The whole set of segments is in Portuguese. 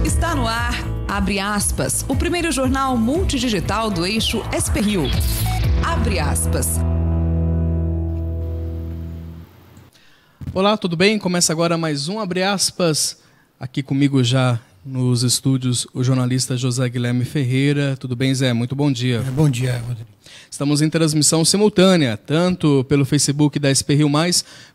Está no ar, abre aspas, o primeiro jornal multidigital do eixo SP-Rio. Abre aspas. Olá, tudo bem? Começa agora mais um Abre aspas. Aqui comigo já nos estúdios o jornalista José Guilherme Ferreira. Tudo bem, Zé? Muito bom dia. Bom dia, Rodrigo. Estamos em transmissão simultânea, tanto pelo Facebook da SP-Rio+,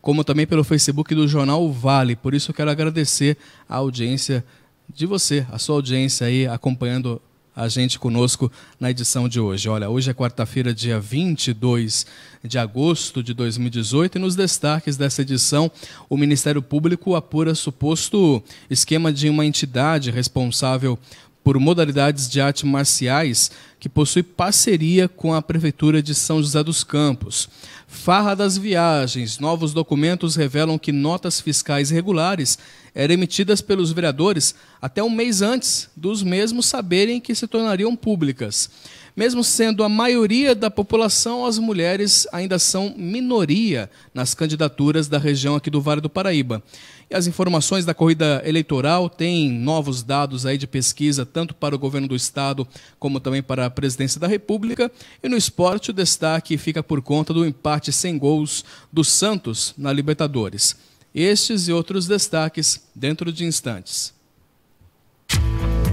como também pelo Facebook do Jornal Vale. Por isso eu quero agradecer a audiência de você, a sua audiência aí acompanhando a gente conosco na edição de hoje. Olha, hoje é quarta-feira, dia 22 de agosto de 2018 e nos destaques dessa edição, o Ministério Público apura suposto esquema de uma entidade responsável por modalidades de artes marciais que possui parceria com a Prefeitura de São José dos Campos. Farra das viagens. Novos documentos revelam que notas fiscais irregulares eram emitidas pelos vereadores até um mês antes dos mesmos saberem que se tornariam públicas. Mesmo sendo a maioria da população, as mulheres ainda são minoria nas candidaturas da região aqui do Vale do Paraíba. E as informações da corrida eleitoral têm novos dados aí de pesquisa, tanto para o governo do estado, como também para a presidência da República. E no esporte, o destaque fica por conta do empate sem gols do Santos na Libertadores. Estes e outros destaques dentro de instantes.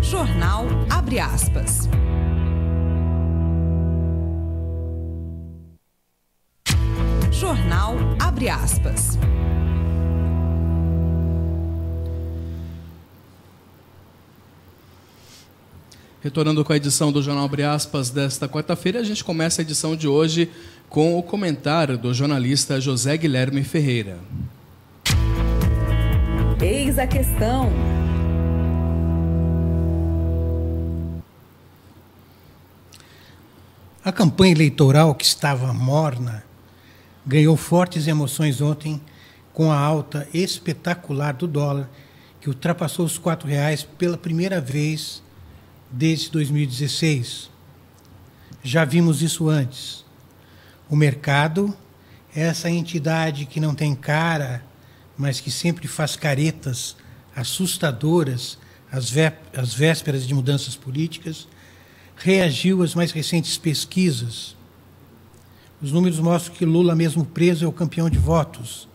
Jornal Abre aspas. Jornal Abre aspas. Retornando com a edição do Jornal Abre aspas desta quarta-feira, a gente começa a edição de hoje com o comentário do jornalista José Guilherme Ferreira. Eis a questão. A campanha eleitoral, que estava morna, ganhou fortes emoções ontem com a alta espetacular do dólar, que ultrapassou os R$4 pela primeira vez desde 2016. Já vimos isso antes. O mercado é essa entidade que não tem cara, mas que sempre faz caretas assustadoras às vésperas de mudanças políticas, reagiu às mais recentes pesquisas. Os números mostram que Lula, mesmo preso, é o campeão de votos.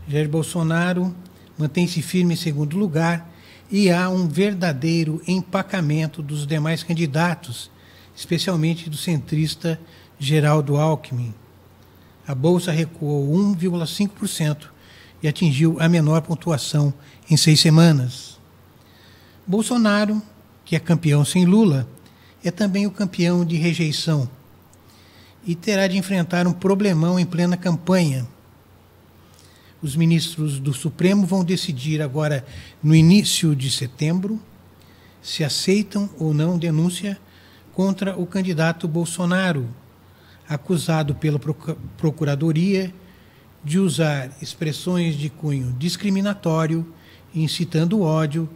Jair Bolsonaro mantém-se firme em segundo lugar e há um verdadeiro empacamento dos demais candidatos, especialmente do centrista Geraldo Alckmin. A Bolsa recuou 1,5% e atingiu a menor pontuação em 6 semanas. Bolsonaro, que é campeão sem Lula, é também o campeão de rejeição e terá de enfrentar um problemão em plena campanha. Os ministros do Supremo vão decidir agora, no início de setembro, se aceitam ou não denúncia contra o candidato Bolsonaro, acusado pela Procuradoria de usar expressões de cunho discriminatório, incitando ódio,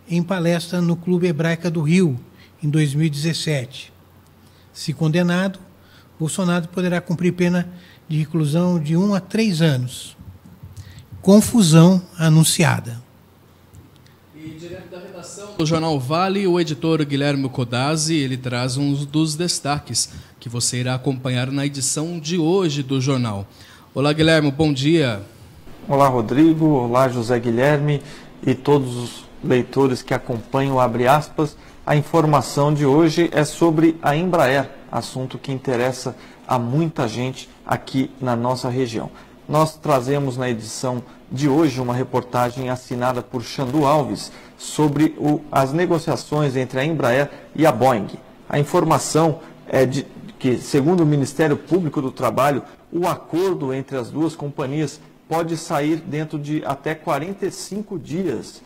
em palestra no Clube Hebraica do Rio, em 2017. Se condenado, Bolsonaro poderá cumprir pena de reclusão de 1 a 3 anos. Confusão anunciada. E direto da redação do Jornal Vale, o editor Guilherme Codazzi, ele traz um dos destaques que você irá acompanhar na edição de hoje do jornal. Olá, Guilherme, bom dia. Olá, Rodrigo. Olá, José Guilherme e todos os leitores que acompanham o Abre aspas. A informação de hoje é sobre a Embraer, assunto que interessa a muita gente aqui na nossa região. Nós trazemos na edição de hoje uma reportagem assinada por Xandu Alves sobre as negociações entre a Embraer e a Boeing. A informação é de que, segundo o Ministério Público do Trabalho, o acordo entre as duas companhias pode sair dentro de até 45 dias,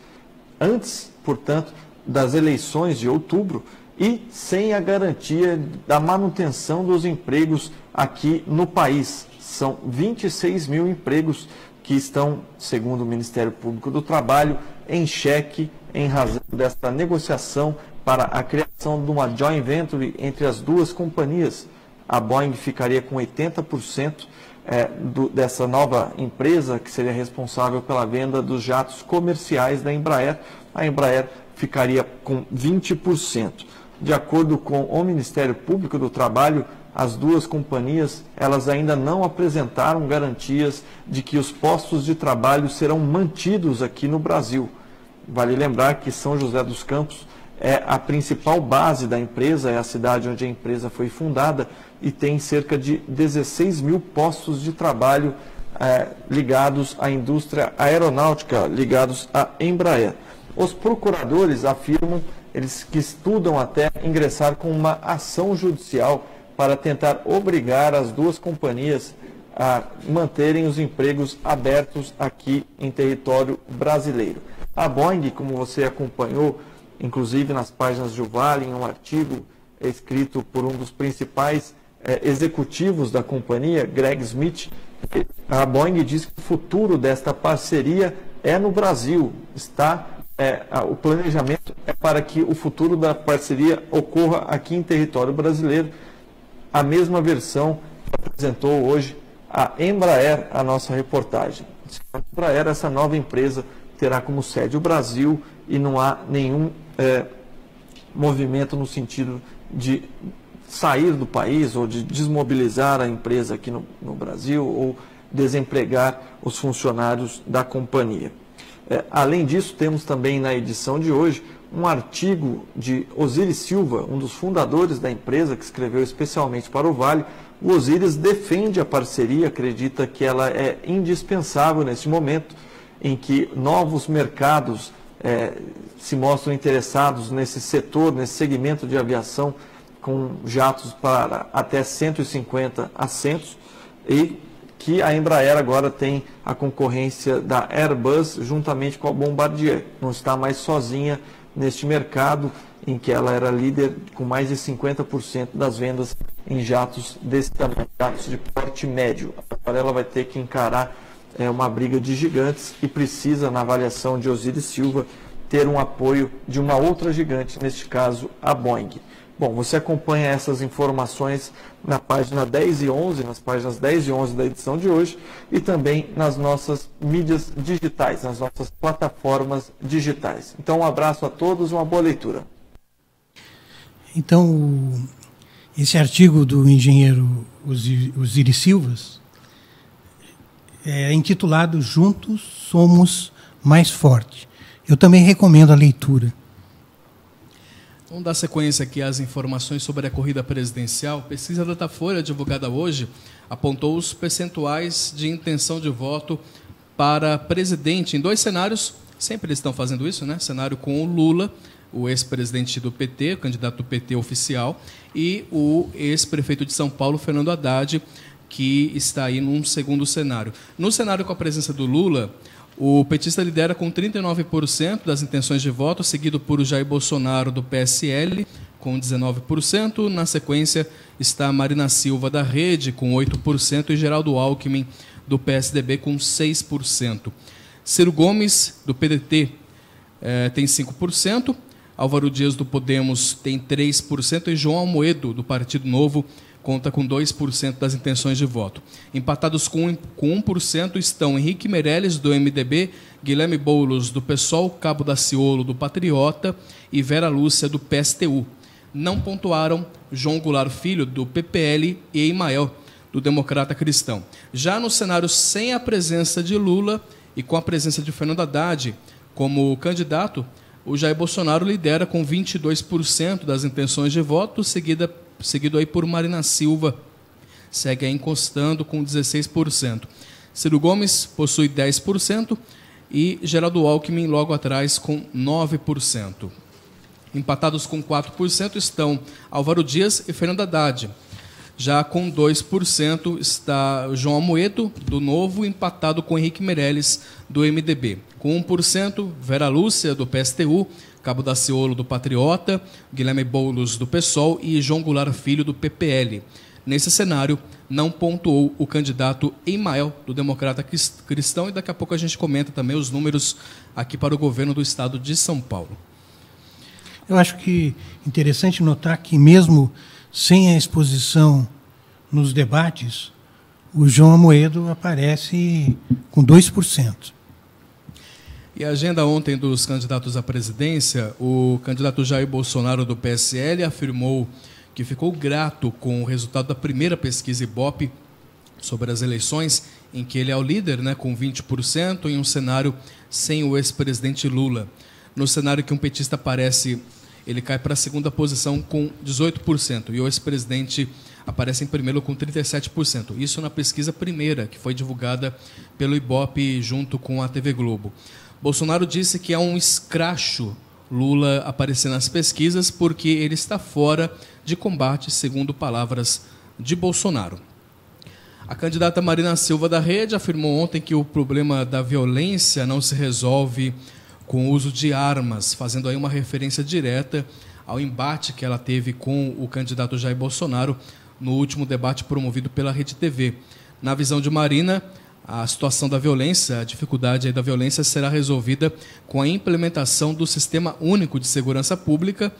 antes, portanto, das eleições de outubro e sem a garantia da manutenção dos empregos aqui no país. São 26 mil empregos que estão, segundo o Ministério Público do Trabalho, em xeque em razão desta negociação para a criação de uma joint venture entre as duas companhias. A Boeing ficaria com 80% dessa nova empresa, que seria responsável pela venda dos jatos comerciais da Embraer. A Embraer ficaria com 20%. De acordo com o Ministério Público do Trabalho, as duas companhias elas ainda não apresentaram garantias de que os postos de trabalho serão mantidos aqui no Brasil. Vale lembrar que São José dos Campos é a principal base da empresa, é a cidade onde a empresa foi fundada e tem cerca de 16 mil postos de trabalho ligados à indústria aeronáutica, ligados à Embraer. Os procuradores afirmam, eles que estudam até ingressar com uma ação judicial para tentar obrigar as duas companhias a manterem os empregos abertos aqui em território brasileiro. A Boeing, como você acompanhou, inclusive nas páginas do Vale, em um artigo escrito por um dos principais executivos da companhia, Greg Smith, a Boeing diz que o futuro desta parceria é no Brasil. O planejamento é para que o futuro da parceria ocorra aqui em território brasileiro. A mesma versão que apresentou hoje a Embraer, a nossa reportagem. A Embraer, essa nova empresa, terá como sede o Brasil e não há nenhum movimento no sentido de sair do país ou de desmobilizar a empresa aqui no Brasil ou desempregar os funcionários da companhia. Além disso, temos também na edição de hoje um artigo de Osiris Silva, um dos fundadores da empresa, que escreveu especialmente para o Vale. O Osiris defende a parceria, acredita que ela é indispensável nesse momento em que novos mercados se mostram interessados nesse setor, nesse segmento de aviação, com jatos para até 150 assentos, e que a Embraer agora tem a concorrência da Airbus juntamente com a Bombardier. Não está mais sozinha neste mercado em que ela era líder com mais de 50% das vendas em jatos desse tamanho, jatos de porte médio. Agora ela vai ter que encarar uma briga de gigantes e precisa, na avaliação de Osiris Silva, ter um apoio de uma outra gigante, neste caso a Boeing. Bom, você acompanha essas informações na página 10 e 11, nas páginas 10 e 11 da edição de hoje e também nas nossas mídias digitais, nas nossas plataformas digitais. Então, um abraço a todos, uma boa leitura. Então, esse artigo do engenheiro Osiris Silva é intitulado Juntos Somos Mais Fortes. Eu também recomendo a leitura. Vamos dar sequência aqui às informações sobre a corrida presidencial. Pesquisa Datafolha, divulgada hoje, apontou os percentuais de intenção de voto para presidente em dois cenários. Sempre eles estão fazendo isso, né? Cenário com o Lula, o ex-presidente do PT, o candidato do PT oficial, e o ex-prefeito de São Paulo, Fernando Haddad, que está aí num segundo cenário. No cenário com a presença do Lula, o petista lidera com 39% das intenções de voto, seguido por Jair Bolsonaro, do PSL, com 19%. Na sequência está Marina Silva, da Rede, com 8%, e Geraldo Alckmin, do PSDB, com 6%. Ciro Gomes, do PDT, tem 5%. Álvaro Dias, do Podemos, tem 3%. E João Amoedo, do Partido Novo, conta com 2% das intenções de voto. Empatados com 1% estão Henrique Meirelles, do MDB, Guilherme Boulos, do PSOL, Cabo Daciolo, do Patriota e Vera Lúcia, do PSTU. Não pontuaram João Goulart Filho, do PPL, e Emael, do Democrata Cristão. Já no cenário sem a presença de Lula e com a presença de Fernando Haddad como candidato, o Jair Bolsonaro lidera com 22% das intenções de voto, seguido aí por Marina Silva, segue aí encostando com 16%. Ciro Gomes possui 10% e Geraldo Alckmin logo atrás com 9%. Empatados com 4% estão Álvaro Dias e Fernando Haddad. Já com 2% está João Amoedo, do Novo, empatado com Henrique Meirelles, do MDB. Com 1%, Vera Lúcia, do PSTU, Cabo Daciolo, do Patriota, Guilherme Boulos, do PSOL e João Goulart Filho, do PPL. Nesse cenário, não pontuou o candidato Emael, do Democrata Cristão, e daqui a pouco a gente comenta também os números aqui para o governo do estado de São Paulo. Eu acho que é interessante notar que mesmo sem a exposição nos debates, o João Amoedo aparece com 2%. E a agenda ontem dos candidatos à presidência, o candidato Jair Bolsonaro do PSL afirmou que ficou grato com o resultado da primeira pesquisa Ibope sobre as eleições, em que ele é o líder, né, com 20%, em um cenário sem o ex-presidente Lula. No cenário que um petista aparece, ele cai para a segunda posição com 18%, e o ex-presidente aparece em primeiro com 37%. Isso na pesquisa primeira, que foi divulgada pelo Ibope junto com a TV Globo. Bolsonaro disse que é um escracho Lula aparecer nas pesquisas porque ele está fora de combate, segundo palavras de Bolsonaro. A candidata Marina Silva da Rede afirmou ontem que o problema da violência não se resolve com o uso de armas, fazendo aí uma referência direta ao embate que ela teve com o candidato Jair Bolsonaro no último debate promovido pela Rede TV. Na visão de Marina, a situação da violência, a dificuldade aí da violência será resolvida com a implementação do Sistema Único de Segurança Pública,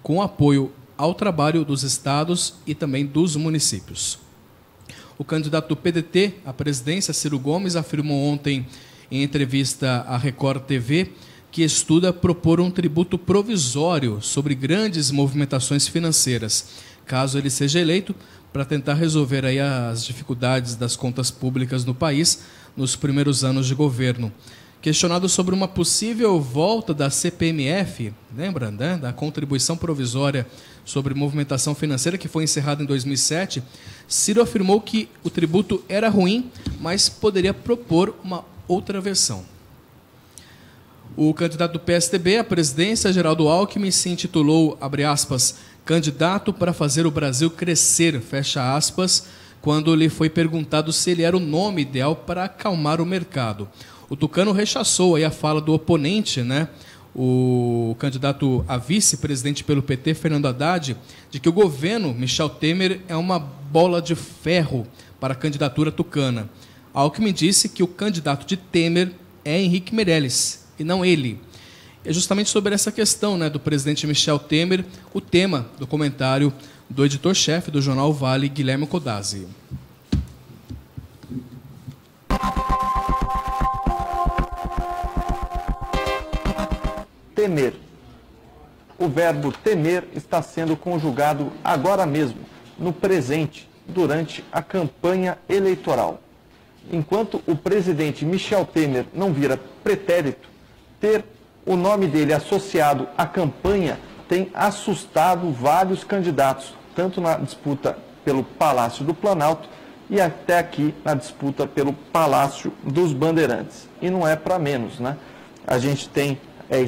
com apoio ao trabalho dos estados e também dos municípios. O candidato do PDT à presidência, Ciro Gomes, afirmou ontem em entrevista à Record TV que estuda propor um tributo provisório sobre grandes movimentações financeiras, caso ele seja eleito, para tentar resolver aí as dificuldades das contas públicas no país nos primeiros anos de governo. Questionado sobre uma possível volta da CPMF, lembra, né, da contribuição provisória sobre movimentação financeira, que foi encerrada em 2007, Ciro afirmou que o tributo era ruim, mas poderia propor uma outra versão. O candidato do PSDB à presidência, Geraldo Alckmin, se intitulou, abre aspas, candidato para fazer o Brasil crescer, fecha aspas, quando lhe foi perguntado se ele era o nome ideal para acalmar o mercado. O tucano rechaçou aí a fala do oponente, né, o candidato a vice-presidente pelo PT, Fernando Haddad, de que o governo Michel Temer é uma bola de ferro para a candidatura tucana. Alckmin disse que o candidato de Temer é Henrique Meirelles, e não ele. É justamente sobre essa questão, né, do presidente Michel Temer, o tema do comentário do editor-chefe do jornal Vale, Guilherme Codazzi. Temer. O verbo temer está sendo conjugado agora mesmo, no presente, durante a campanha eleitoral. Enquanto o presidente Michel Temer não vira pretérito, ter o nome dele associado à campanha tem assustado vários candidatos, tanto na disputa pelo Palácio do Planalto e até aqui na disputa pelo Palácio dos Bandeirantes. E não é para menos, né? A gente tem,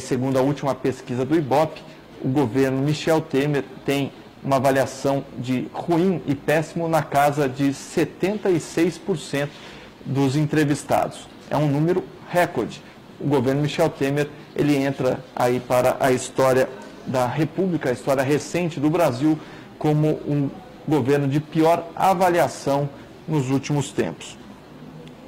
segundo a última pesquisa do Ibope, o governo Michel Temer tem uma avaliação de ruim e péssimo na casa de 76% dos entrevistados. É um número recorde. O governo Michel Temer, ele entra aí para a história da República, a história recente do Brasil, como um governo de pior avaliação nos últimos tempos.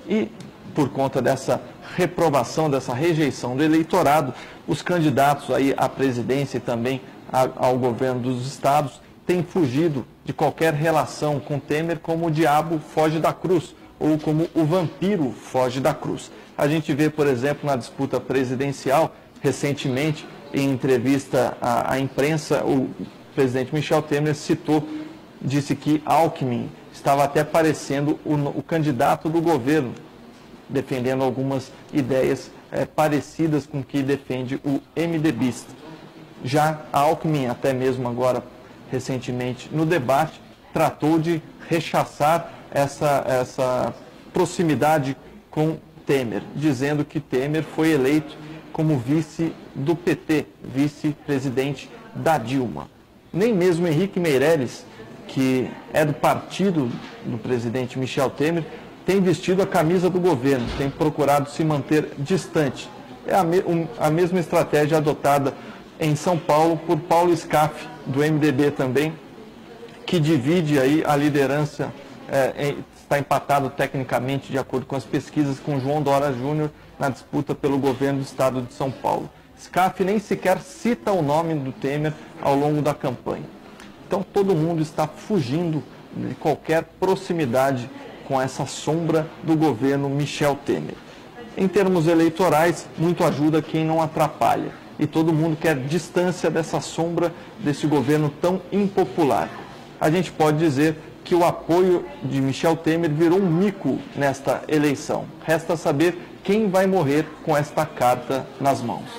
E, por conta dessa reprovação, dessa rejeição do eleitorado, os candidatos aí à presidência e também ao governo dos estados têm fugido de qualquer relação com Temer como o diabo foge da cruz, ou como o vampiro foge da cruz. A gente vê, por exemplo, na disputa presidencial, recentemente, em entrevista à imprensa, o presidente Michel Temer disse que Alckmin estava até parecendo o candidato do governo, defendendo algumas ideias parecidas com o que defende o MDBista. Já Alckmin, até mesmo agora, recentemente, no debate, tratou de rechaçar essa proximidade com Temer, dizendo que Temer foi eleito como vice do PT, vice-presidente da Dilma. Nem mesmo Henrique Meirelles, que é do partido do presidente Michel Temer, tem vestido a camisa do governo, tem procurado se manter distante. É a mesma estratégia adotada em São Paulo por Paulo Scaff, do MDB também, que divide aí a liderança, está empatado tecnicamente, de acordo com as pesquisas, com João Dória Júnior na disputa pelo governo do estado de São Paulo. Scaff nem sequer cita o nome do Temer ao longo da campanha. Então todo mundo está fugindo de qualquer proximidade com essa sombra do governo Michel Temer. Em termos eleitorais, muito ajuda quem não atrapalha. E todo mundo quer distância dessa sombra desse governo tão impopular. A gente pode dizer que o apoio de Michel Temer virou um mico nesta eleição. Resta saber quem vai morrer com esta carta nas mãos.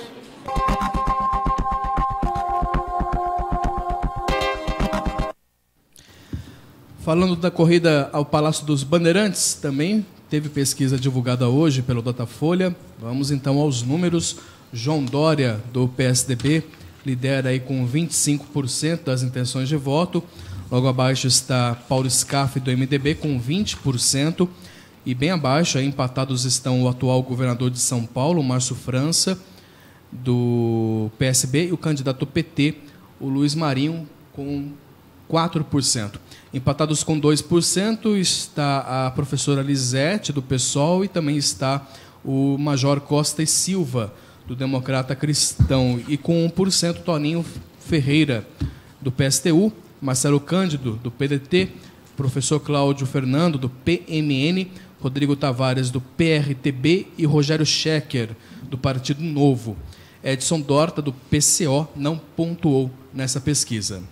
Falando da corrida ao Palácio dos Bandeirantes, também teve pesquisa divulgada hoje pelo Datafolha. Vamos então aos números. João Dória, do PSDB, lidera aí com 25% das intenções de voto. Logo abaixo está Paulo Scaff, do MDB, com 20%. E bem abaixo, aí, empatados, estão o atual governador de São Paulo, Márcio França, do PSB, e o candidato PT, o Luiz Marinho, com 4%. Empatados com 2% está a professora Lisete, do PSOL, e também está o Major Costa e Silva, do Democrata Cristão. E com 1%, Toninho Ferreira, do PSTU, Marcelo Cândido, do PDT, professor Cláudio Fernando, do PMN, Rodrigo Tavares, do PRTB e Rogério Schecker, do Partido Novo. Edson Dorta, do PCO, não pontuou nessa pesquisa.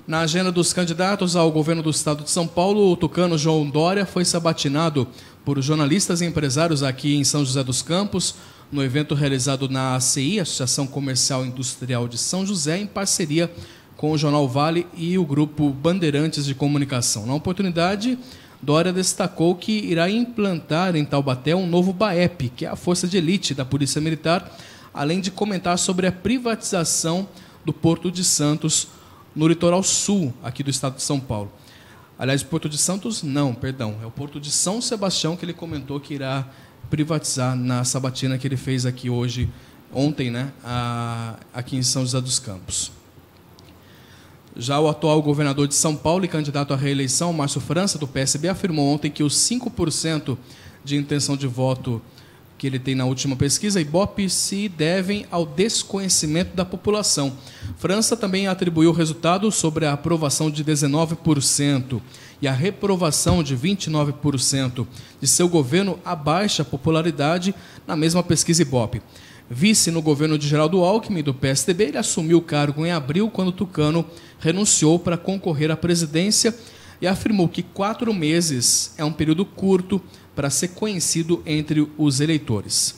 Na agenda dos candidatos ao governo do estado de São Paulo, o tucano João Dória foi sabatinado por jornalistas e empresários aqui em São José dos Campos, no evento realizado na ACI, Associação Comercial e Industrial de São José, em parceria com o Jornal Vale e o Grupo Bandeirantes de Comunicação. Na oportunidade, Dória destacou que irá implantar em Taubaté um novo BAEP, que é a força de elite da Polícia Militar, além de comentar sobre a privatização do Porto de Santos, no litoral sul, aqui do estado de São Paulo. Aliás, Porto de Santos, não, perdão, é o Porto de São Sebastião que ele comentou que irá privatizar na sabatina que ele fez aqui hoje, ontem, né, aqui em São José dos Campos. Já o atual governador de São Paulo e candidato à reeleição, Márcio França, do PSB, afirmou ontem que os 5% de intenção de voto que ele tem na última pesquisa, Ibope, se devem ao desconhecimento da população. França também atribuiu o resultado sobre a aprovação de 19% e a reprovação de 29% de seu governo à baixa popularidade na mesma pesquisa Ibope. Vice no governo de Geraldo Alckmin, do PSDB, ele assumiu o cargo em abril, quando Tucano renunciou para concorrer à presidência e afirmou que 4 meses é um período curto para ser conhecido entre os eleitores.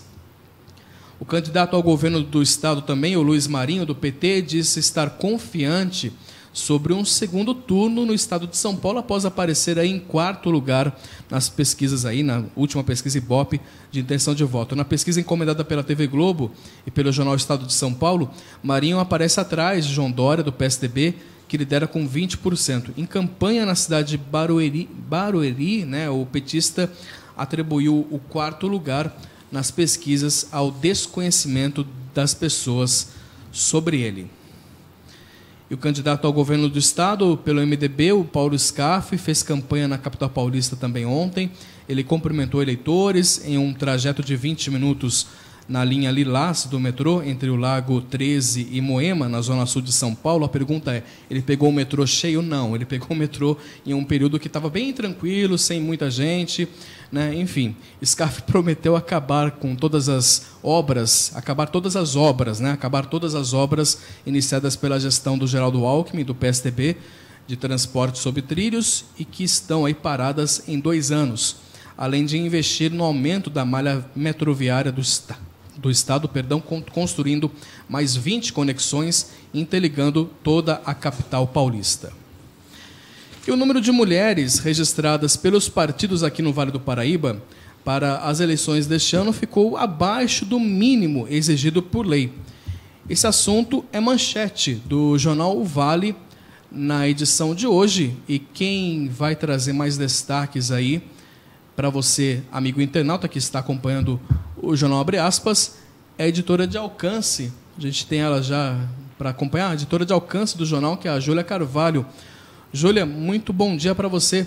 O candidato ao governo do estado também, o Luiz Marinho, do PT, disse estar confiante sobre um segundo turno no estado de São Paulo, após aparecer aí em 4º lugar nas pesquisas, aí, na última pesquisa Ibope de intenção de voto. Na pesquisa encomendada pela TV Globo e pelo jornal Estado de São Paulo, Marinho aparece atrás de João Dória, do PSDB, que lidera com 20%. Em campanha na cidade de Barueri, né, o petista atribuiu o 4º lugar nas pesquisas ao desconhecimento das pessoas sobre ele. E o candidato ao governo do estado, pelo MDB, o Paulo Scaff, fez campanha na capital paulista também ontem. Ele cumprimentou eleitores em um trajeto de 20 minutos na linha Lilás do metrô, entre o Lago 13 e Moema, na zona sul de São Paulo. A pergunta é, ele pegou o metrô cheio? Não, ele pegou o metrô em um período que estava bem tranquilo, sem muita gente, né? Enfim, Scaff prometeu acabar todas as obras iniciadas pela gestão do Geraldo Alckmin, do PSDB, de transporte sobre trilhos, e que estão aí paradas em 2 anos, além de investir no aumento da malha metroviária do estado, construindo mais 20 conexões, interligando toda a capital paulista. E o número de mulheres registradas pelos partidos aqui no Vale do Paraíba para as eleições deste ano ficou abaixo do mínimo exigido por lei. Esse assunto é manchete do jornal O Vale na edição de hoje, e quem vai trazer mais destaques aí para você, amigo internauta que está acompanhando o jornal Abre Aspas, é a editora de alcance. A gente tem ela já para acompanhar, a editora de alcance do jornal, que é a Júlia Carvalho. Júlia, muito bom dia para você.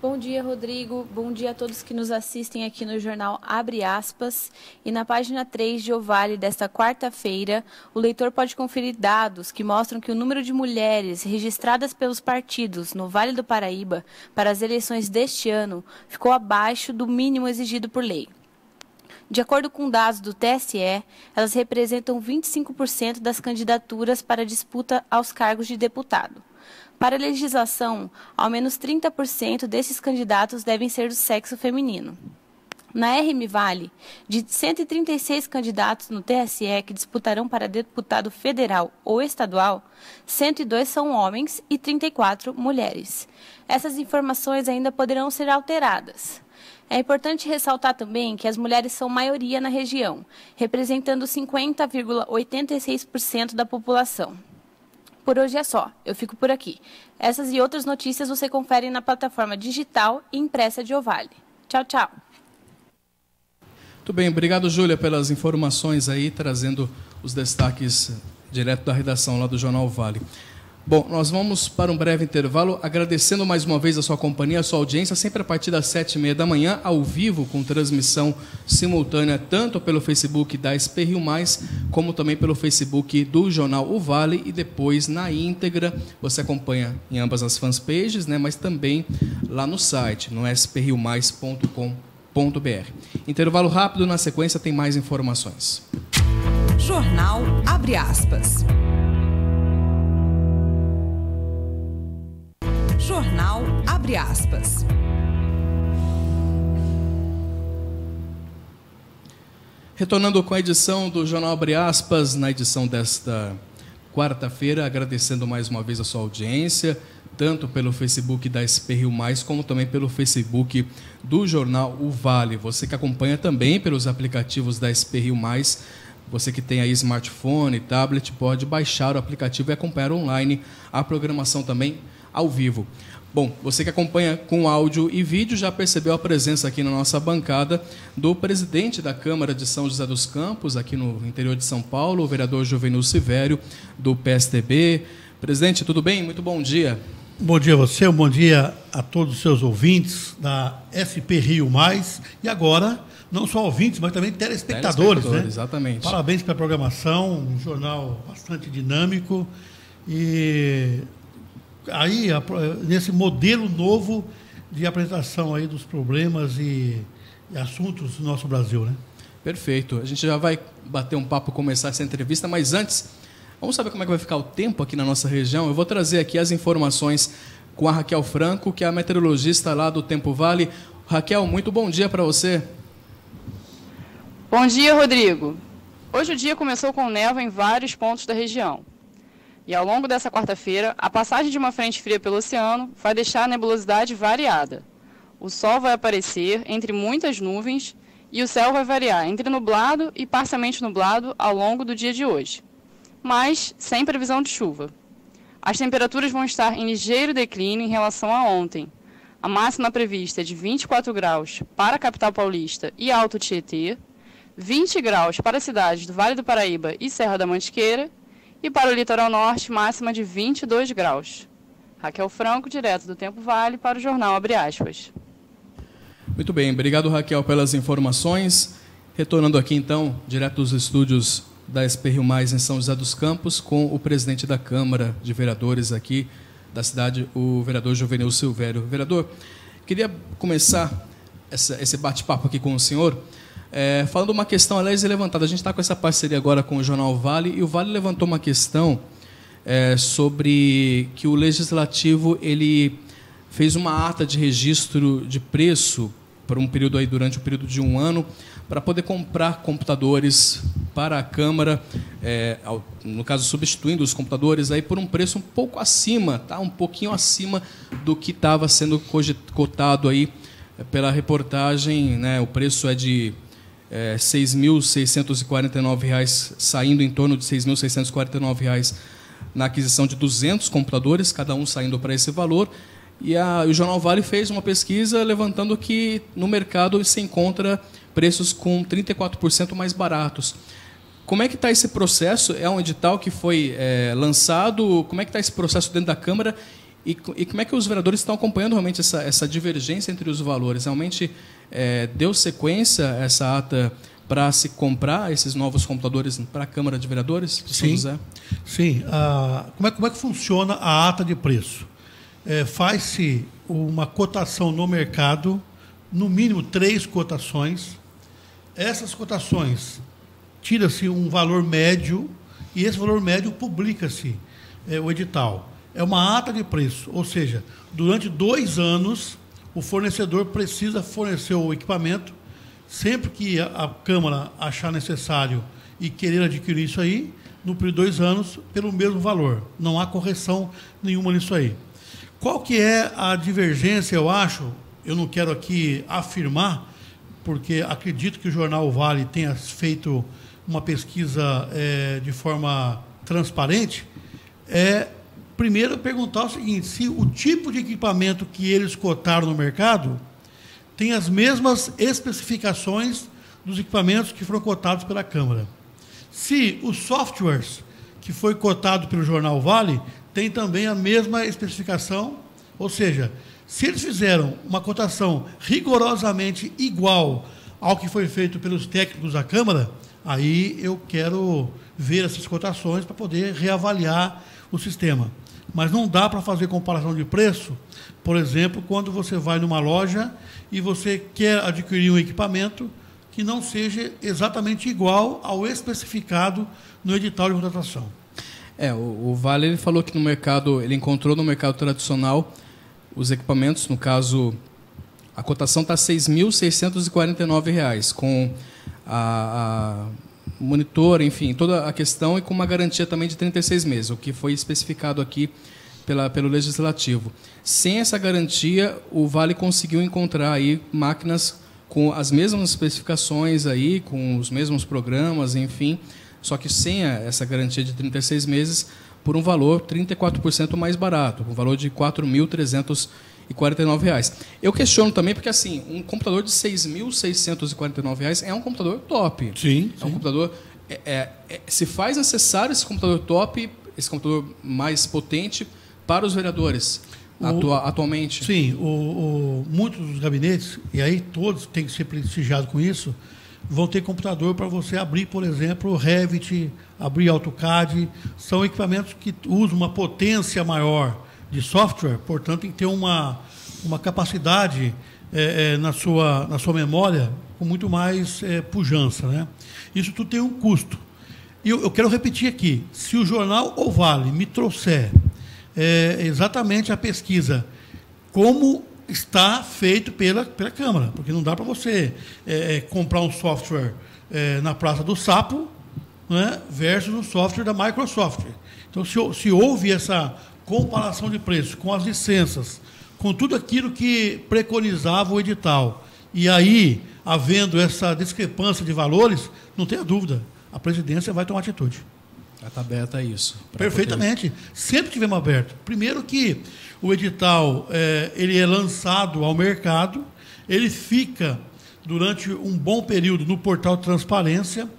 Bom Bom dia, Rodrigo. Bom dia a todos que nos assistem aqui no jornal Abre Aspas. E na página 3 de O Vale desta quarta-feira, o leitor pode conferir dados que mostram que o número de mulheres registradas pelos partidos no Vale do Paraíba para as eleições deste ano ficou abaixo do mínimo exigido por lei. De acordo com dados do TSE, elas representam 25% das candidaturas para a disputa aos cargos de deputado. Para a legislação, ao menos 30% desses candidatos devem ser do sexo feminino. Na RM Vale, de 136 candidatos no TSE que disputarão para deputado federal ou estadual, 102 são homens e 34 mulheres. Essas informações ainda poderão ser alteradas. É importante ressaltar também que as mulheres são maioria na região, representando 50,86% da população. Por hoje é só, eu fico por aqui. Essas e outras notícias você confere na plataforma digital e impressa de O Vale. Tchau, tchau. Muito bem, obrigado, Júlia, pelas informações aí, trazendo os destaques direto da redação lá do Jornal Vale. Bom, nós vamos para um breve intervalo, agradecendo mais uma vez a sua companhia, a sua audiência, sempre a partir das 7h30 da manhã, ao vivo, com transmissão simultânea, tanto pelo Facebook da SP Rio Mais, como também pelo Facebook do Jornal O Vale, e depois, na íntegra, você acompanha em ambas as fanpages, né, mas também lá no site, no spriomais.com.br. Intervalo rápido, na sequência tem mais informações. Jornal Abre Aspas. Jornal Abre Aspas. Retornando com a edição do Jornal Abre Aspas, na edição desta quarta-feira, agradecendo mais uma vez a sua audiência, tanto pelo Facebook da SP Rio Mais, como também pelo Facebook do Jornal O Vale. Você que acompanha também pelos aplicativos da SP Rio Mais, você que tem aí smartphone, tablet, pode baixar o aplicativo e acompanhar online a programação também ao vivo. Bom, você que acompanha com áudio e vídeo já percebeu a presença aqui na nossa bancada do presidente da Câmara de São José dos Campos, aqui no interior de São Paulo, o vereador Juvenil Silvério, do PSTB. Presidente, tudo bem? Muito bom dia. Bom dia a você, um bom dia a todos os seus ouvintes da SP Rio Mais, e agora, não só ouvintes, mas também telespectadores, né? Exatamente. Parabéns pela programação, um jornal bastante dinâmico, e aí, nesse modelo novo de apresentação aí dos problemas e assuntos do nosso Brasil, né? Perfeito. A gente já vai bater um papo, começar essa entrevista, mas antes, vamos saber como é que vai ficar o tempo aqui na nossa região. Eu vou trazer aqui as informações com a Raquel Franco, que é a meteorologista lá do Tempo Vale. Raquel, muito bom dia para você. Bom dia, Rodrigo. Hoje o dia começou com névoa em vários pontos da região. E ao longo dessa quarta-feira, a passagem de uma frente fria pelo oceano vai deixar a nebulosidade variada. O sol vai aparecer entre muitas nuvens e o céu vai variar entre nublado e parcialmente nublado ao longo do dia de hoje, mas sem previsão de chuva. As temperaturas vão estar em ligeiro declínio em relação a ontem. A máxima prevista é de 24 graus para a capital paulista e Alto Tietê, 20 graus para as cidades do Vale do Paraíba e Serra da Mantiqueira, e para o litoral norte, máxima de 22 graus. Raquel Franco, direto do Tempo Vale, para o Jornal Abre Aspas. Muito bem, obrigado, Raquel, pelas informações. Retornando aqui, então, direto dos estúdios da SP Rio Mais em São José dos Campos, com o presidente da Câmara de Vereadores aqui da cidade, o vereador Juvenil Silvério. Vereador, queria começar esse bate-papo aqui com o senhor, falando uma questão, aliás, levantada. A gente está com essa parceria agora com o Jornal Vale, e o Vale levantou uma questão sobre que o Legislativo ele fez uma ata de registro de preço por um período aí, durante o período de 1 ano, para poder comprar computadores para a Câmara, no caso, substituindo os computadores aí por um preço um pouco acima, tá? Um pouquinho acima do que estava sendo cotado aí pela reportagem, né? O preço é de R$ 6.649, saindo em torno de R$ 6.649 na aquisição de 200 computadores, cada um saindo para esse valor. E o Jornal Vale fez uma pesquisa levantando que no mercado se encontra preços com 34% mais baratos. Como é que está esse processo? É um edital que foi lançado? Como é que está esse processo dentro da Câmara? E como é que os vereadores estão acompanhando realmente essa divergência entre os valores? Realmente deu sequência essa ata para se comprar esses novos computadores para a Câmara de Vereadores? Sim. Sim. Como é que funciona a ata de preço? Faz-se uma cotação no mercado, no mínimo 3 cotações. Essas cotações, tira-se um valor médio e esse valor médio publica-se o edital. É uma ata de preço, ou seja, durante 2 anos o fornecedor precisa fornecer o equipamento. Sempre que a Câmara achar necessário e querer adquirir isso aí, no período de 2 anos, pelo mesmo valor. Não há correção nenhuma nisso aí. Qual que é a divergência, eu acho? Eu não quero aqui afirmar, porque acredito que o Jornal Vale tenha feito uma pesquisa de forma transparente. Primeiro, perguntar o seguinte: se o tipo de equipamento que eles cotaram no mercado tem as mesmas especificações dos equipamentos que foram cotados pela Câmara. Se os softwares que foi cotado pelo Jornal Vale tem também a mesma especificação, ou seja, se eles fizeram uma cotação rigorosamente igual ao que foi feito pelos técnicos da Câmara, aí eu quero ver essas cotações para poder reavaliar o sistema. Mas não dá para fazer comparação de preço, por exemplo, quando você vai numa loja e você quer adquirir um equipamento que não seja exatamente igual ao especificado no edital de contratação. O Vale ele falou que no mercado, ele encontrou no mercado tradicional os equipamentos, no caso, a cotação está R$ 6.649, com a monitor, enfim, toda a questão, e com uma garantia também de 36 meses, o que foi especificado aqui pelo Legislativo. Sem essa garantia, o Vale conseguiu encontrar aí máquinas com as mesmas especificações, aí, com os mesmos programas, enfim, só que sem essa garantia de 36 meses, por um valor 34% mais barato, um valor de R$ 4.349. Eu questiono também porque, assim, um computador de R$ 6.649 é um computador top. Sim. É um computador... se faz necessário esse computador top, esse computador mais potente, para os vereadores atualmente? Sim. Muitos dos gabinetes, e aí todos têm que ser prestigiados com isso, vão ter computador para você abrir, por exemplo, o Revit, abrir AutoCAD. São equipamentos que usam uma potência maior de software, portanto, tem que ter uma capacidade na sua memória com muito mais pujança, né? Isso tudo tem um custo. E eu quero repetir aqui: se o Jornal O Vale me trouxer exatamente a pesquisa, como está feito pela Câmara, porque não dá para você comprar um software na Praça do Sapo, né, versus um software da Microsoft. Então, se houve essa comparação de preços com as licenças, com tudo aquilo que preconizava o edital, e aí, havendo essa discrepância de valores, não tenha dúvida, a presidência vai tomar atitude. Está aberta a isso. Perfeitamente. Sempre tivemos aberto. Primeiro que o edital ele é lançado ao mercado, ele fica durante um bom período no portal de transparência,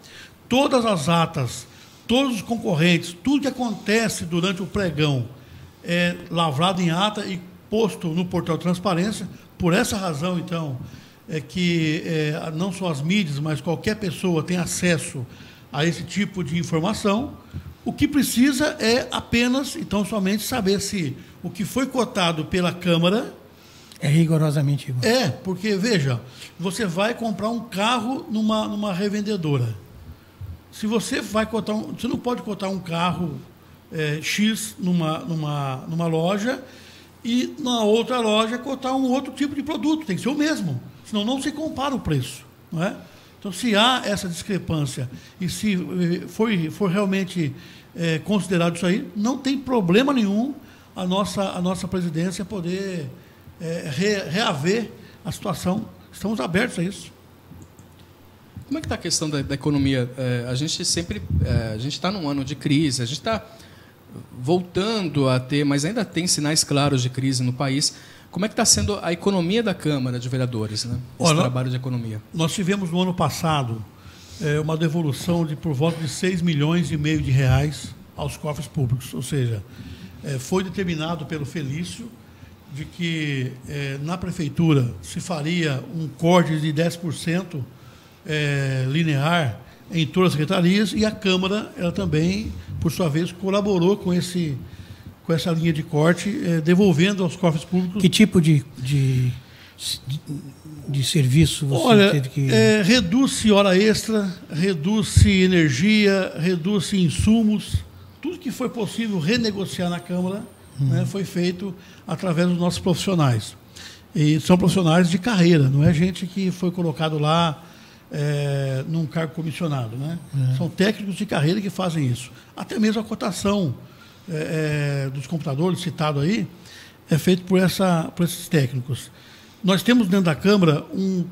todas as atas, todos os concorrentes, tudo que acontece durante o pregão é lavrado em ata e posto no portal de transparência. Por essa razão, então, que não só as mídias, mas qualquer pessoa tem acesso a esse tipo de informação. O que precisa é apenas, então, somente saber se o que foi cotado pela Câmara é rigorosamente igual. Porque, veja, você vai comprar um carro numa revendedora. Se você vai cotar você não pode cotar um carro X numa loja e na outra loja cotar um outro tipo de produto. Tem que ser o mesmo, senão não se compara o preço, não é? Então, se há essa discrepância e se for realmente considerado isso aí, não tem problema nenhum a nossa presidência poder reaver a situação. Estamos abertos a isso. Como é que está a questão da economia? A gente está num ano de crise, a gente está voltando a ter, mas ainda tem sinais claros de crise no país. Como é que está sendo a economia da Câmara de Vereadores, né? Esse trabalho de economia? Nós tivemos no ano passado uma devolução de por volta de R$ 6,5 milhões aos cofres públicos, ou seja, foi determinado pelo Felício de que na prefeitura se faria um corte de 10% linear em todas as secretarias, e a Câmara, ela também, por sua vez, colaborou com essa linha de corte, devolvendo aos cofres públicos. Que tipo de serviço você teve que... reduz-se hora extra, reduz-se energia, reduz-se insumos, tudo que foi possível renegociar na Câmara, né, foi feito através dos nossos profissionais. E são profissionais de carreira, não é gente que foi colocado lá num cargo comissionado, né? São técnicos de carreira que fazem isso. Até mesmo a cotação dos computadores, citado aí, é feito por esses técnicos. Nós temos dentro da Câmara um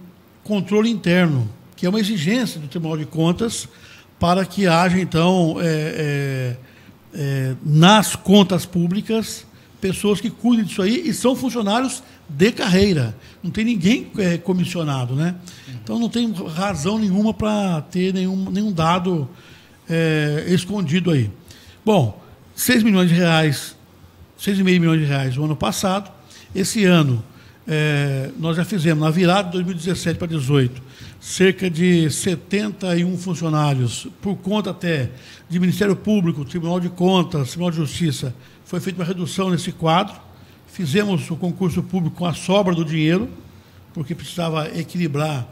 controle interno, que é uma exigência do Tribunal de Contas para que haja, então, nas contas públicas, pessoas que cuidem disso aí e são funcionários de carreira. Não tem ninguém comissionado, né? Então não tem razão nenhuma para ter nenhum dado escondido aí. Bom, 6 milhões de reais, 6,5 milhões de reais no ano passado. Esse ano, nós já fizemos, na virada de 2017 para 2018, cerca de 71 funcionários, por conta até de Ministério Público, Tribunal de Contas, Tribunal de Justiça, foi feita uma redução nesse quadro. Fizemos o concurso público com a sobra do dinheiro, porque precisava equilibrar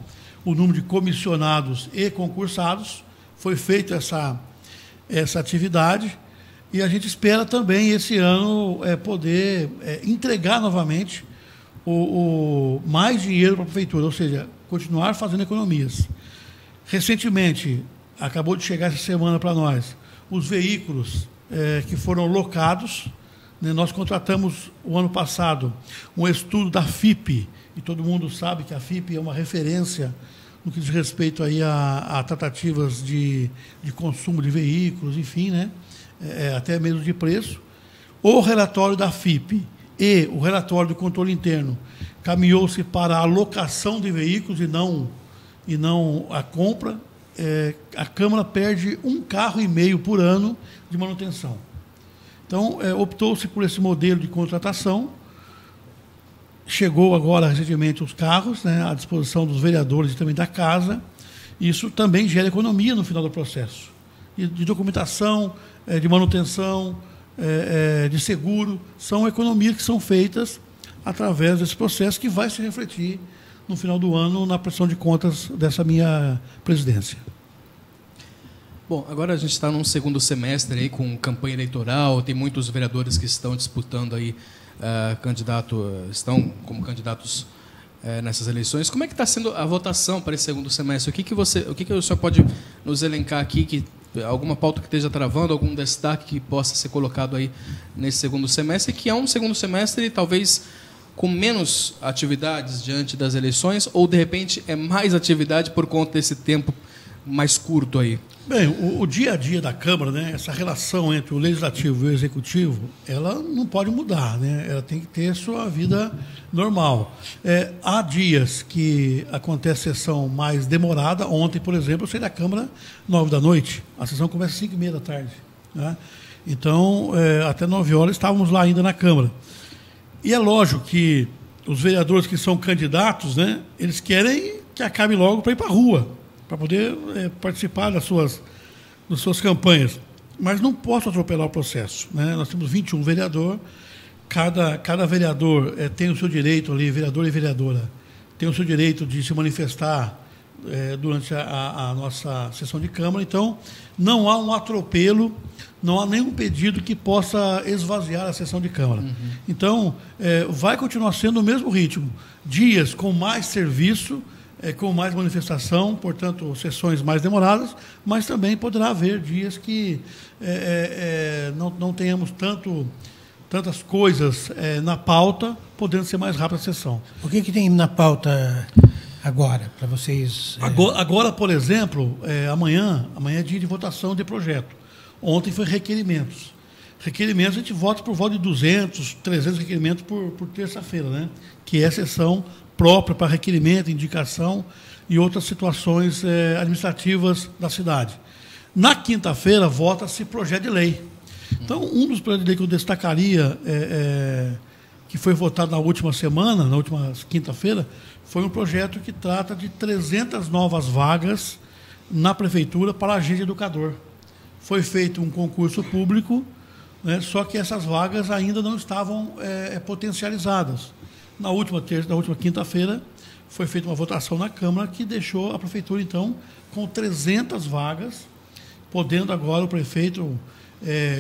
o número de comissionados e concursados. Foi feita essa atividade, e a gente espera também, esse ano, poder entregar novamente mais dinheiro para a Prefeitura, ou seja, continuar fazendo economias. Recentemente, acabou de chegar essa semana para nós, os veículos que foram locados, né? Nós contratamos, o ano passado, um estudo da FIP, e todo mundo sabe que a FIP é uma referência no que diz respeito aí a tratativas de consumo de veículos, enfim, né? Até mesmo de preço. O relatório da FIP e o relatório do controle interno caminhou-se para a locação de veículos e não a compra. A Câmara perde 1,5 carro por ano de manutenção. Então, optou-se por esse modelo de contratação. Chegou agora, recentemente, os carros, né, à disposição dos vereadores e também da Casa. Isso também gera economia no final do processo. De documentação, de manutenção, de seguro. São economias que são feitas através desse processo, que vai se refletir no final do ano na prestação de contas dessa minha presidência. Bom, agora a gente está num segundo semestre aí com campanha eleitoral, tem muitos vereadores que estão disputando aí estão como candidatos nessas eleições. Como é que está sendo a votação para esse segundo semestre? O que o senhor pode nos elencar aqui, alguma pauta que esteja travando, algum destaque que possa ser colocado aí nesse segundo semestre, que é um segundo semestre talvez com menos atividades diante das eleições, ou de repente é mais atividade por conta desse tempo mais curto aí? Bem, o dia a dia da Câmara, né, essa relação entre o Legislativo e o Executivo, ela não pode mudar, né? Ela tem que ter sua vida normal. Há dias que acontece sessão mais demorada. Ontem, por exemplo, eu saí da Câmara 9 da noite. A sessão começa às 5h30 da tarde. Né? Então, até 9 horas estávamos lá ainda na Câmara. E é lógico que os vereadores que são candidatos, né, eles querem que acabe logo para ir para a rua, para poder participar das suas campanhas. Mas não posso atropelar o processo. Né? Nós temos 21 vereadores, cada vereador tem o seu direito ali, vereador e vereadora, tem o seu direito de se manifestar durante a nossa sessão de Câmara. Então, não há um atropelo, não há nenhum pedido que possa esvaziar a sessão de Câmara. Uhum. Então, vai continuar sendo o mesmo ritmo. Dias com mais serviço, com mais manifestação, portanto, sessões mais demoradas, mas também poderá haver dias que não tenhamos tantas coisas na pauta, podendo ser mais rápida a sessão. O que tem na pauta agora, para vocês? Agora, por exemplo, amanhã é dia de votação de projeto. Ontem foi requerimentos. Requerimentos, a gente vota por volta de 200, 300 requerimentos por terça-feira, né? Que é a sessão própria para requerimento, indicação e outras situações administrativas da cidade. Na quinta-feira, vota-se projeto de lei. Então, um dos projetos de lei que eu destacaria, que foi votado na última semana, na última quinta-feira, foi um projeto que trata de 300 novas vagas na prefeitura para agente educador. Foi feito um concurso público, né, só que essas vagas ainda não estavam potencializadas. Na última quinta-feira, foi feita uma votação na Câmara que deixou a prefeitura, então, com 300 vagas, podendo agora o prefeito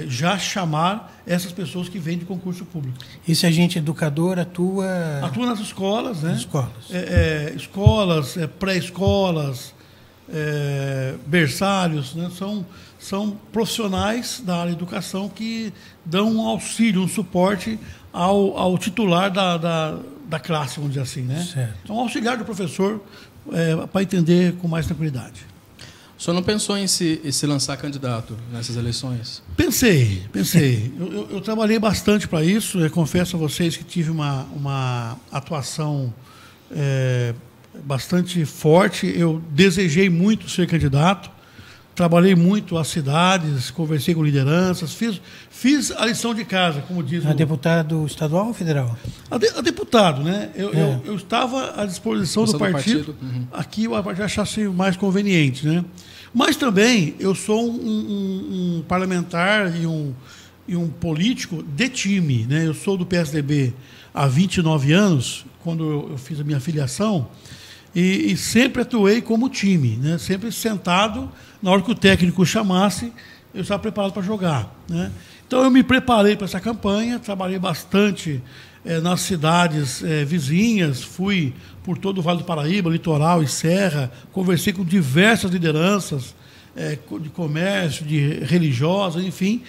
já chamar essas pessoas que vêm de concurso público. Esse agente educador atua nas escolas, né? Escolas. Escolas, pré-escolas, berçários, né? São profissionais da área de educação que dão um auxílio, um suporte ao titular da classe, vamos dizer assim, né? Certo. Então, auxiliar do professor para entender com mais tranquilidade. O senhor não pensou em se lançar candidato nessas eleições? Pensei. Eu trabalhei bastante para isso. Eu confesso a vocês que tive uma atuação bastante forte. Eu desejei muito ser candidato. Trabalhei muito as cidades, conversei com lideranças, fiz a lição de casa, como diz o... deputado estadual ou federal? A deputado, né? Eu estava à disposição do partido. Uhum. Aqui o partido achasse mais conveniente, né? Mas também eu sou um parlamentar e um político de time, né? Eu sou do PSDB há 29 anos, quando eu fiz a minha filiação, e sempre atuei como time, né? Sempre sentado, na hora que o técnico chamasse, eu estava preparado para jogar, né? Então eu me preparei para essa campanha, trabalhei bastante nas cidades vizinhas, fui por todo o Vale do Paraíba, litoral e serra, conversei com diversas lideranças de comércio, de religiosas, enfim.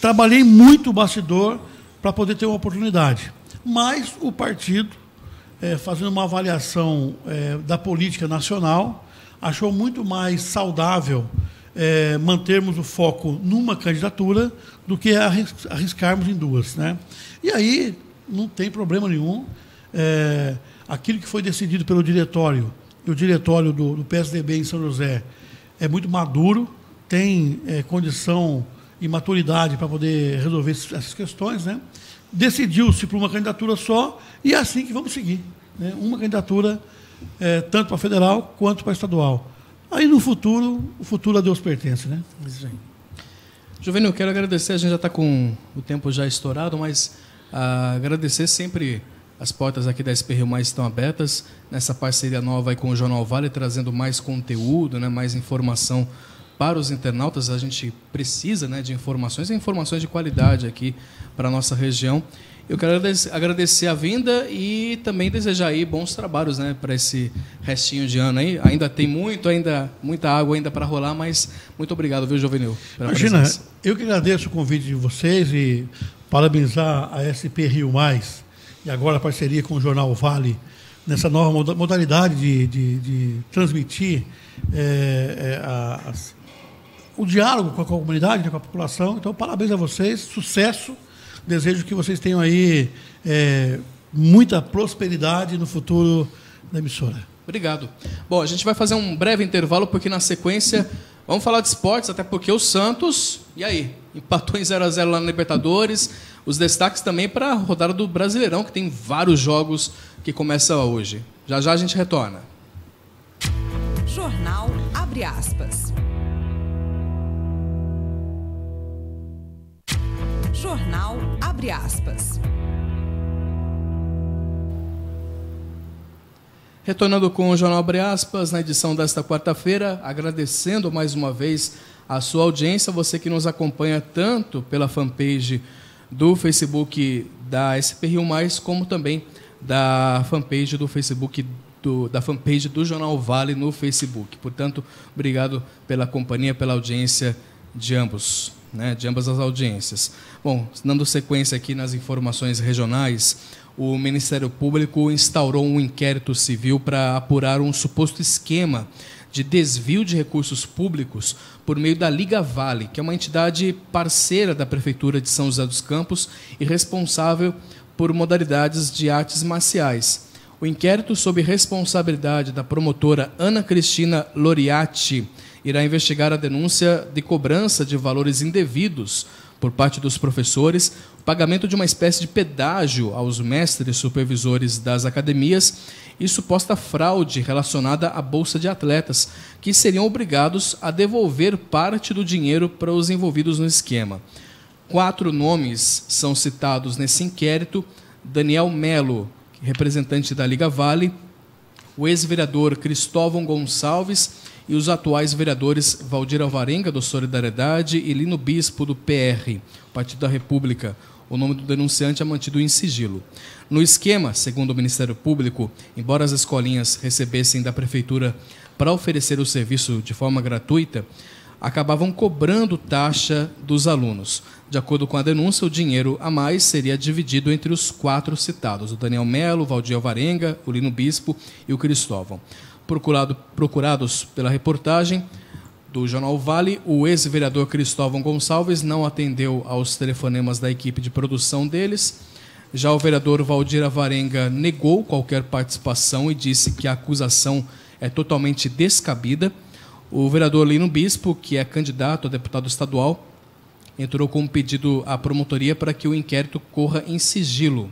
Trabalhei muito o bastidor para poder ter uma oportunidade. Mas o partido, fazendo uma avaliação da política nacional, achou muito mais saudável mantermos o foco numa candidatura do que arriscarmos em duas, né? E aí não tem problema nenhum. Aquilo que foi decidido pelo diretório, e o diretório do PSDB em São José é muito maduro, tem condição e maturidade para poder resolver essas questões, né? Decidiu-se por uma candidatura só e é assim que vamos seguir, né? Uma candidatura tanto para federal quanto para estadual. Aí no futuro, o futuro a Deus pertence, né? Isso aí. Juvenil, quero agradecer, a gente já está com o tempo já estourado, mas agradecer sempre. As portas aqui da SP Rio Mais estão abertas, nessa parceria nova aí com o Jornal Vale, trazendo mais conteúdo, né, mais informação para os internautas. A gente precisa, né, de informações e informações de qualidade aqui para a nossa região. Eu quero agradecer a vinda e também desejar aí bons trabalhos, né, para esse restinho de ano aí. Ainda tem muita água ainda para rolar, mas muito obrigado, viu, Juvenil? Imagina, eu que agradeço o convite de vocês e parabenizar a SP Rio Mais, e agora a parceria com o Jornal Vale, nessa nova modalidade de transmitir o diálogo com a comunidade, com a população. Então, parabéns a vocês, sucesso. Desejo que vocês tenham aí muita prosperidade no futuro da emissora. Obrigado. Bom, a gente vai fazer um breve intervalo, porque na sequência vamos falar de esportes, até porque o Santos, e aí? Empatou em 0-0 lá na Libertadores. Os destaques também para a rodada do Brasileirão, que tem vários jogos que começam hoje. Já já a gente retorna. Jornal Abre Aspas. Jornal Abre Aspas. Retornando com o Jornal Abre Aspas, na edição desta quarta-feira, agradecendo mais uma vez a sua audiência, você que nos acompanha tanto pela fanpage do Facebook da SP Rio Mais, como também da fanpage do Facebook, da fanpage do Jornal Vale no Facebook. Portanto, obrigado pela companhia, pela audiência de ambos, né, de ambas as audiências. Bom, dando sequência aqui nas informações regionais, o Ministério Público instaurou um inquérito civil para apurar um suposto esquema de desvio de recursos públicos por meio da Liga Vale, que é uma entidade parceira da Prefeitura de São José dos Campos e responsável por modalidades de artes marciais. O inquérito, sob responsabilidade da promotora Ana Cristina Loriati, irá investigar a denúncia de cobrança de valores indevidos por parte dos professores, o pagamento de uma espécie de pedágio aos mestres supervisores das academias e suposta fraude relacionada à bolsa de atletas, que seriam obrigados a devolver parte do dinheiro para os envolvidos no esquema. 4 nomes são citados nesse inquérito: Daniel Melo, representante da Liga Vale, o ex-vereador Cristóvão Gonçalves e os atuais vereadores Valdir Alvarenga, do Solidariedade, e Lino Bispo, do PR, Partido da República. O nome do denunciante é mantido em sigilo. No esquema, segundo o Ministério Público, embora as escolinhas recebessem da Prefeitura para oferecer o serviço de forma gratuita, acabavam cobrando taxa dos alunos. De acordo com a denúncia, o dinheiro a mais seria dividido entre os 4 citados: o Daniel Melo, o Valdir Alvarenga, o Lino Bispo e o Cristóvão. Procurados pela reportagem do Jornal Vale, o ex-vereador Cristóvão Gonçalves não atendeu aos telefonemas da equipe de produção deles. Já o vereador Valdir Alvarenga negou qualquer participação e disse que a acusação é totalmente descabida. O vereador Lino Bispo, que é candidato a deputado estadual, entrou com um pedido à promotoria para que o inquérito corra em sigilo.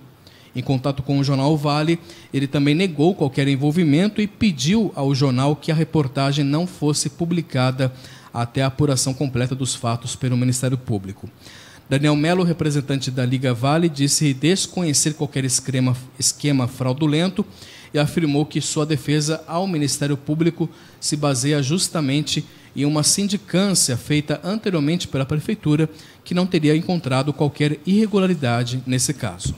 Em contato com o Jornal Vale, ele também negou qualquer envolvimento e pediu ao jornal que a reportagem não fosse publicada até a apuração completa dos fatos pelo Ministério Público. Daniel Melo, representante da Liga Vale, disse desconhecer qualquer esquema fraudulento e afirmou que sua defesa ao Ministério Público se baseia justamente em uma sindicância feita anteriormente pela Prefeitura, que não teria encontrado qualquer irregularidade nesse caso.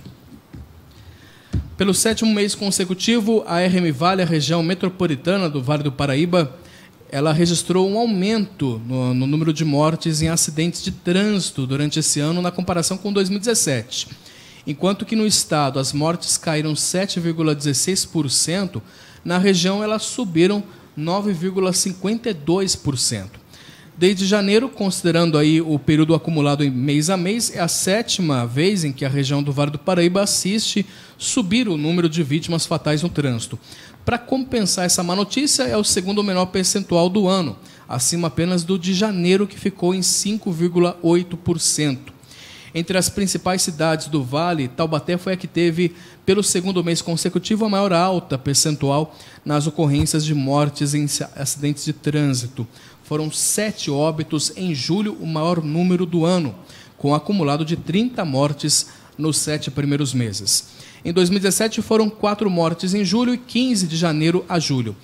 Pelo 7º mês consecutivo, a RM Vale, a região metropolitana do Vale do Paraíba, ela registrou um aumento no número de mortes em acidentes de trânsito durante esse ano na comparação com 2017. Enquanto que no estado as mortes caíram 7,16%, na região elas subiram 9,52%. Desde janeiro, considerando aí o período acumulado em mês a mês, é a 7ª vez em que a região do Vale do Paraíba assiste subir o número de vítimas fatais no trânsito. Para compensar essa má notícia, é o 2º menor percentual do ano, acima apenas do de janeiro, que ficou em 5,8%. Entre as principais cidades do Vale, Taubaté foi a que teve, pelo 2º mês consecutivo, a maior alta percentual nas ocorrências de mortes em acidentes de trânsito. Foram 7 óbitos em julho, o maior número do ano, com um acumulado de 30 mortes nos 7 primeiros meses. Em 2017, foram 4 mortes em julho e 15 de janeiro a julho.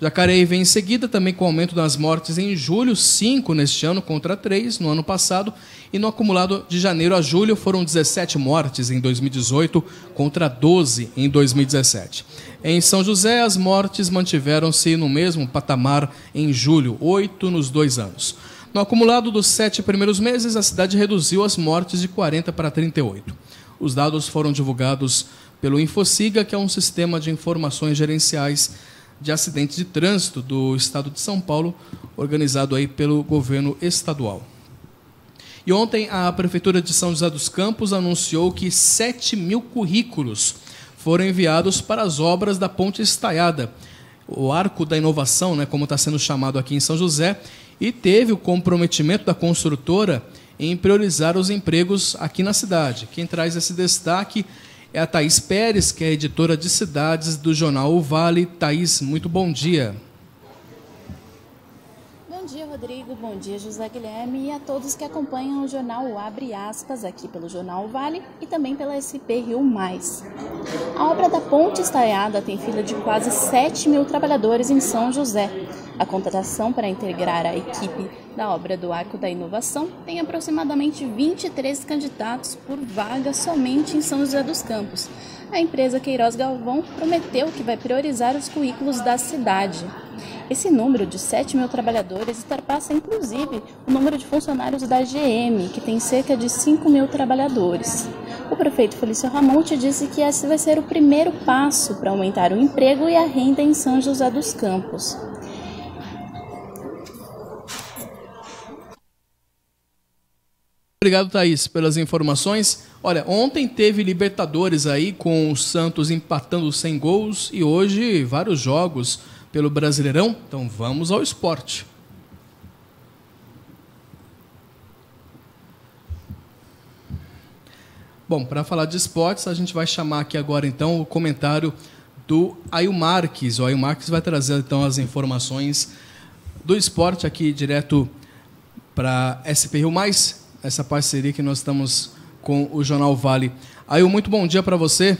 Jacareí vem em seguida, também com aumento das mortes em julho, 5 neste ano contra 3 no ano passado, e no acumulado de janeiro a julho foram 17 mortes em 2018 contra 12 em 2017. Em São José, as mortes mantiveram-se no mesmo patamar em julho, 8 nos 2 anos. No acumulado dos 7 primeiros meses, a cidade reduziu as mortes de 40 para 38. Os dados foram divulgados pelo Infociga, que é um sistema de informações gerenciais de acidentes de trânsito do estado de São Paulo, organizado aí pelo governo estadual. E ontem a Prefeitura de São José dos Campos anunciou que 7.000 currículos foram enviados para as obras da Ponte Estaiada, o Arco da Inovação, né, como está sendo chamado aqui em São José, e teve o comprometimento da construtora em priorizar os empregos aqui na cidade. Quem traz esse destaque é a Thaís Pérez, que é editora de cidades do jornal O Vale. Thaís, muito bom dia. Bom dia, Rodrigo. Bom dia, José Guilherme, e a todos que acompanham o jornal o Abre Aspas aqui pelo jornal O Vale e também pela SP Rio+. A obra da Ponte Estaiada tem fila de quase 7.000 trabalhadores em São José. A contratação para integrar a equipe da obra do Arco da Inovação tem aproximadamente 23 candidatos por vaga somente em São José dos Campos. A empresa Queiroz Galvão prometeu que vai priorizar os currículos da cidade. Esse número de 7.000 trabalhadores ultrapassa, inclusive, o número de funcionários da GM, que tem cerca de 5.000 trabalhadores. O prefeito Felício Ramonte disse que esse vai ser o primeiro passo para aumentar o emprego e a renda em São José dos Campos. Obrigado, Thaís, pelas informações. Olha, ontem teve Libertadores aí com o Santos empatando 100 gols e hoje vários jogos pelo Brasileirão. Então vamos ao esporte. Bom, para falar de esportes, a gente vai chamar aqui agora então o comentário do Ail Marques. O Ail Marques vai trazer então as informações do esporte aqui direto para SP Rio Mais, essa parceria que nós estamos com o Jornal Vale. Ail, muito bom dia para você.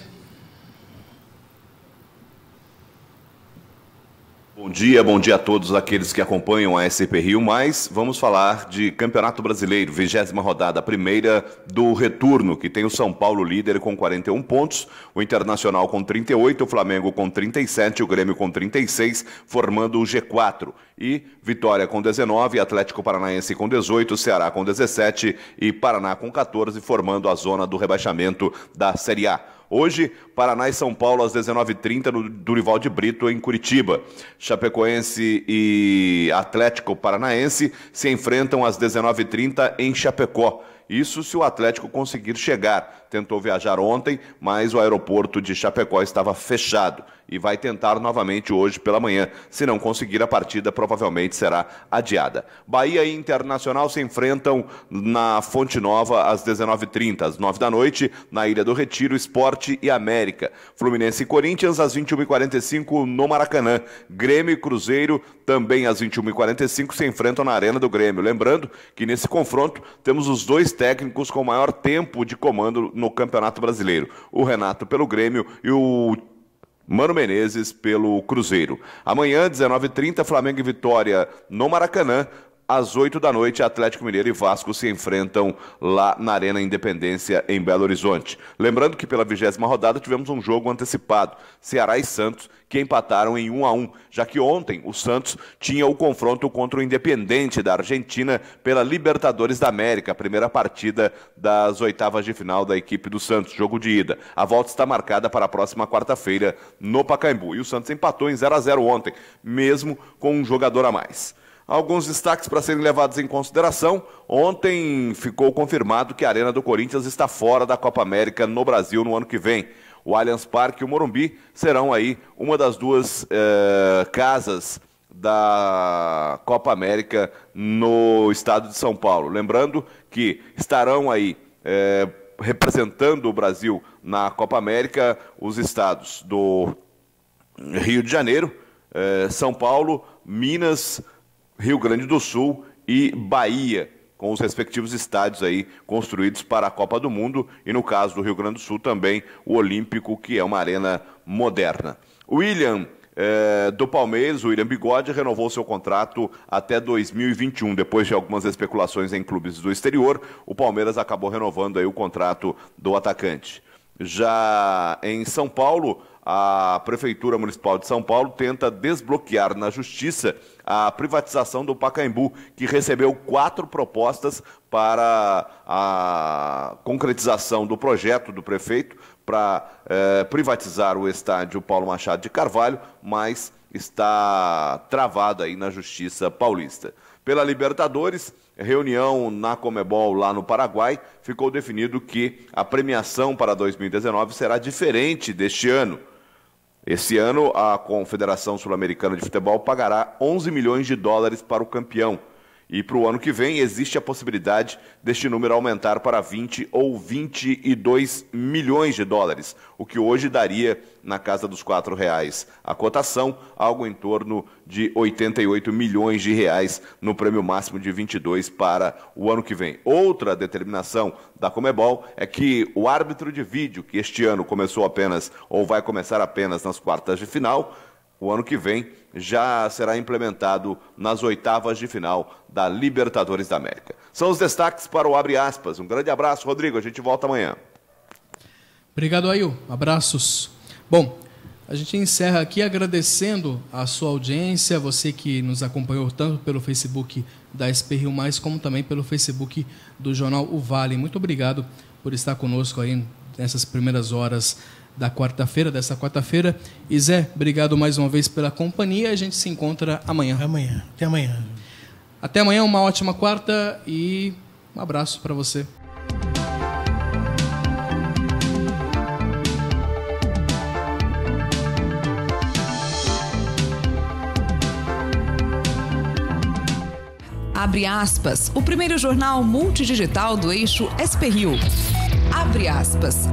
Bom dia a todos aqueles que acompanham a SP Rio Mais. Vamos falar de Campeonato Brasileiro, 20ª rodada, a primeira do retorno, que tem o São Paulo líder com 41 pontos, o Internacional com 38, o Flamengo com 37, o Grêmio com 36, formando o G4. E Vitória com 19, Atlético Paranaense com 18, Ceará com 17 e Paraná com 14, formando a zona do rebaixamento da Série A. Hoje, Paraná e São Paulo às 19h30 no Durival de Brito, em Curitiba. Chapecoense e Atlético Paranaense se enfrentam às 19h30 em Chapecó. Isso se o Atlético conseguir chegar. Tentou viajar ontem, mas o aeroporto de Chapecó estava fechado e vai tentar novamente hoje pela manhã. Se não conseguir, a partida provavelmente será adiada. Bahia e Internacional se enfrentam na Fonte Nova às 19h30. Às 9 da noite, na Ilha do Retiro, Sport e América. Fluminense e Corinthians às 21h45 no Maracanã. Grêmio e Cruzeiro também às 21h45 se enfrentam na Arena do Grêmio. Lembrando que nesse confronto temos os dois técnicos com maior tempo de comando no Campeonato Brasileiro. O Renato pelo Grêmio e o Mano Menezes pelo Cruzeiro. Amanhã, 19h30, Flamengo e Vitória no Maracanã. Às 8 da noite, Atlético Mineiro e Vasco se enfrentam lá na Arena Independência, em Belo Horizonte. Lembrando que pela 20ª rodada tivemos um jogo antecipado, Ceará e Santos, que empataram em 1-1, já que ontem o Santos tinha o confronto contra o Independiente da Argentina pela Libertadores da América, a primeira partida das oitavas de final da equipe do Santos, jogo de ida. A volta está marcada para a próxima quarta-feira no Pacaembu. E o Santos empatou em 0-0 ontem, mesmo com um jogador a mais. Alguns destaques para serem levados em consideração. Ontem ficou confirmado que a Arena do Corinthians está fora da Copa América no Brasil no ano que vem. O Allianz Parque e o Morumbi serão aí uma das duas casas da Copa América no estado de São Paulo. Lembrando que estarão aí representando o Brasil na Copa América os estados do Rio de Janeiro, São Paulo, Minas, Rio Grande do Sul e Bahia, com os respectivos estádios aí construídos para a Copa do Mundo, e no caso do Rio Grande do Sul também o Olímpico, que é uma arena moderna. O William do Palmeiras, o William Bigode, renovou seu contrato até 2021, depois de algumas especulações em clubes do exterior. O Palmeiras acabou renovando aí o contrato do atacante. Já em São Paulo, a Prefeitura Municipal de São Paulo tenta desbloquear na Justiça a privatização do Pacaembu, que recebeu 4 propostas para a concretização do projeto do prefeito para privatizar o estádio Paulo Machado de Carvalho, mas está travada aí na Justiça Paulista. Pela Libertadores, reunião na Conmebol lá no Paraguai, ficou definido que a premiação para 2019 será diferente deste ano. Esse ano, a Confederação Sul-Americana de Futebol pagará 11 milhões de dólares para o campeão. E para o ano que vem, existe a possibilidade deste número aumentar para 20 ou 22 milhões de dólares, o que hoje daria na casa dos R$4 a cotação, algo em torno de 88 milhões de reais no prêmio máximo de 22 para o ano que vem. Outra determinação da Conmebol é que o árbitro de vídeo, que este ano começou apenas, ou vai começar apenas nas quartas de final, o ano que vem já será implementado nas oitavas de final da Libertadores da América. São os destaques para o Abre Aspas. Um grande abraço, Rodrigo. A gente volta amanhã. Obrigado, Ail. Abraços. Bom, a gente encerra aqui agradecendo a sua audiência, você que nos acompanhou tanto pelo Facebook da SP Rio Mais, como também pelo Facebook do Jornal O Vale. Muito obrigado por estar conosco aí nessas primeiras horas dessa quarta-feira. E Zé, obrigado mais uma vez pela companhia. A gente se encontra amanhã. Até amanhã. Até amanhã, uma ótima quarta e um abraço para você. Abre aspas, o primeiro jornal multidigital do eixo SP Rio. Abre aspas.